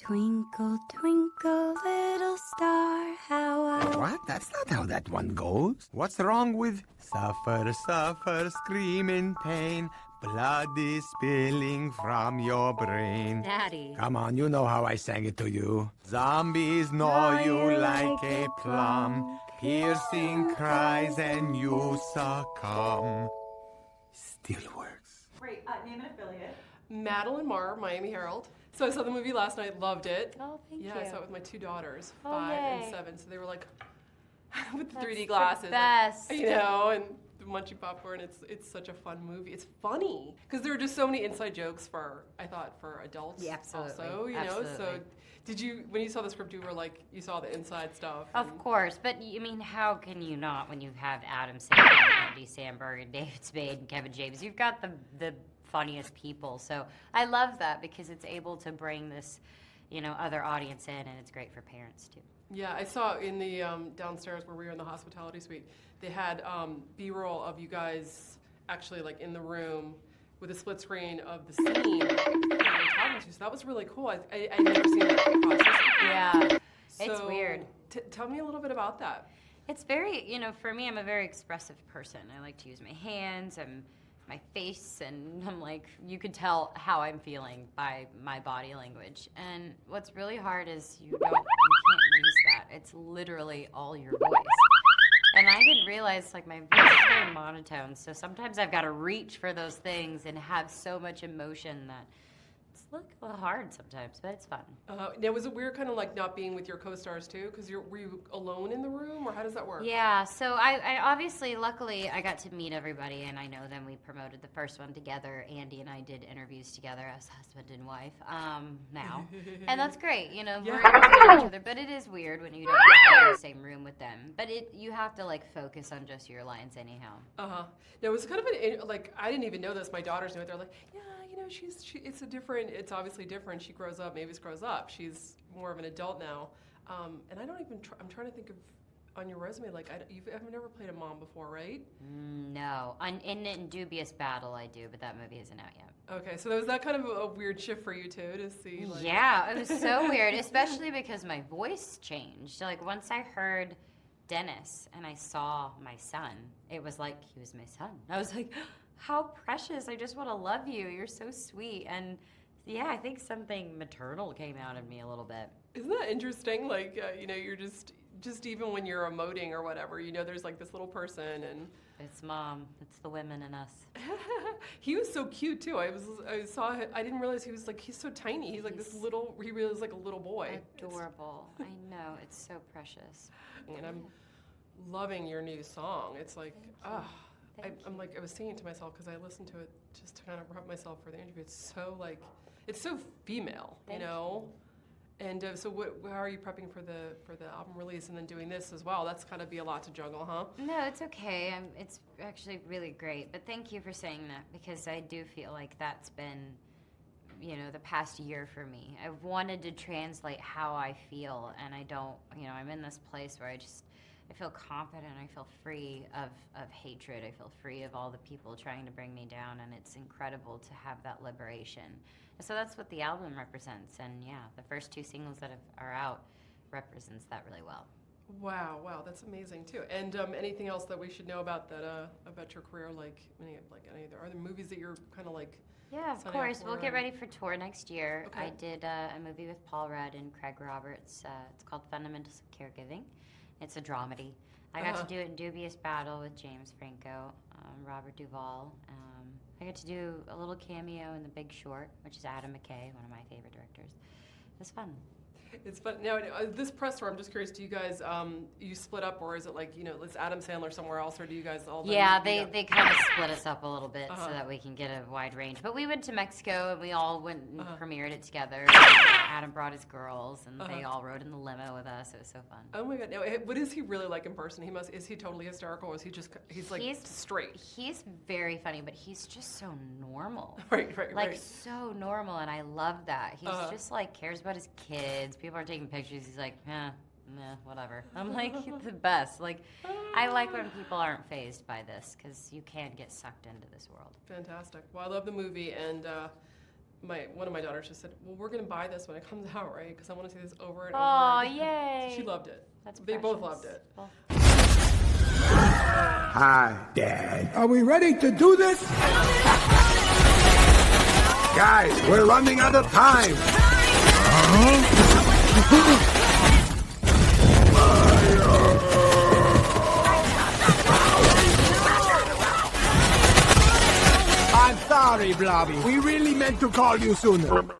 Twinkle, twinkle, little star, how I... What? That's not how that one goes. What's wrong with suffer, suffer, scream in pain, blood is spilling from your brain? Daddy. Come on, you know how I sang it to you. Zombies gnaw you like a plum, piercing cries and you succumb. Still works. Great. Name and affiliate. Madeline Marr, Miami Herald. So I saw the movie last night, loved it. Oh, thank you. Yeah, I saw it with my two daughters, Oh, 5 yay. and 7. So they were like, with the That's 3D the glasses. best. Like, you know, and munching popcorn. It's such a fun movie. It's funny. Because there are just so many inside jokes for adults Yeah, absolutely. also, you know. Absolutely. So did you, when you saw the script, you were like, you saw the inside stuff? Of course, but I mean, how can you not when you have Adam Sandler, Andy Samberg, and David Spade, and Kevin James? You've got the funniest people. So I love that because it's able to bring this, you know, other audience in, and it's great for parents too. Yeah, I saw in the downstairs where we were in the hospitality suite, they had B-roll of you guys actually like in the room with a split screen of the scene that you were talking to. So that was really cool. I never seen that process. Yeah, So, it's weird. Tell me a little bit about that. It's very, you know, for me, I'm a very expressive person. I like to use my hands and my face, and I'm like, you could tell how I'm feeling by my body language. And what's really hard is you can't use that. It's literally all your voice. And I didn't realize, like, my voice is very monotone, so sometimes I've got to reach for those things and have so much emotion that it's a little hard sometimes, but it's fun. Now, was it weird kind of like not being with your co-stars too? Because were you alone in the room, or how does that work? Yeah, so I obviously, luckily, I got to meet everybody, and I know them. We promoted the first one together. Andy and I did interviews together as husband and wife now. And that's great, you know, we're able to get each other. But it is weird when you don't get in the same room with them. But you have to, like, focus on just your lines anyhow. Now, it was kind of like, I didn't even know this. My daughters knew it. They're like, yeah, you know, it's obviously different. She grows up, Mavis grows up. She's more of an adult now. And I don't even, I'm trying to think of, on your resume, like, you've never played a mom before, right? No. In Dubious Battle, I do, but that movie isn't out yet. Okay, so was that kind of a weird shift for you, too, to see, like... Yeah, it was so weird, especially because my voice changed. Like, once I heard Dennis and I saw my son, it was like he was my son. I was like, how precious. I just want to love you. You're so sweet. And yeah, I think something maternal came out of me a little bit. Isn't that interesting? Like, you know, you're just even when you're emoting or whatever, you know, there's like this little person and... It's Mom. It's the women in us. He was so cute too. I saw him, I didn't realize he was like, he's so tiny. He's like this little, he really is like a little boy. Adorable. I know. It's so precious. And I'm loving your new song. It's like, I'm like, I was singing to myself because I listened to it just to kind of prep myself for the interview. It's so like, it's so female, you know? And so how are you prepping for the album release and then doing this as well? That's gotta be a lot to juggle, huh? No, it's okay. It's actually really great. But thank you for saying that because I do feel like that's been, you know, the past year for me. I've wanted to translate how I feel, and I don't, you know, I'm in this place where I feel confident, I feel free of hatred, I feel free of all the people trying to bring me down, and it's incredible to have that liberation. And so that's what the album represents, and yeah, the first 2 singles that are out represents that really well. Wow, that's amazing too. And anything else that we should know about that about your career, like any other movies that you're kind of like? Yeah, of course. We'll get ready for tour next year. Okay. I did a movie with Paul Rudd and Craig Roberts. It's called Fundamentals of Caregiving. It's a dramedy. I got to do it in Dubious Battle with James Franco, Robert Duvall. I got to do a little cameo in The Big Short, which is Adam McKay, one of my favorite directors. It was fun. It's fun. Now, this press tour, I'm just curious, do you guys, you split up, or is it like, you know, is Adam Sandler somewhere else, or do you guys all... Yeah, they kind of split us up a little bit so that we can get a wide range. But we went to Mexico, and we all went and premiered it together. Adam brought his girls, and they all rode in the limo with us. It was so fun. Oh my God. Now, what is he really like in person? Is he totally hysterical, or is he just, he's like straight? He's very funny, but he's just so normal. Right. Like, so normal, and I love that. He's just, like, cares about his kids. People are taking pictures. He's like, whatever. I'm like, he's the best. Like, I like when people aren't fazed by this, because you can get sucked into this world. Fantastic. Well, I love the movie, and one of my daughters just said, well, we're going to buy this when it comes out, right? Because I want to see this over and Oh, over again. yay. She loved it. That's They both precious. loved it. Well, Hi, Dad. Are we ready to do this? Guys, we're running out of time. I'm sorry, Blobby. We really meant to call you sooner.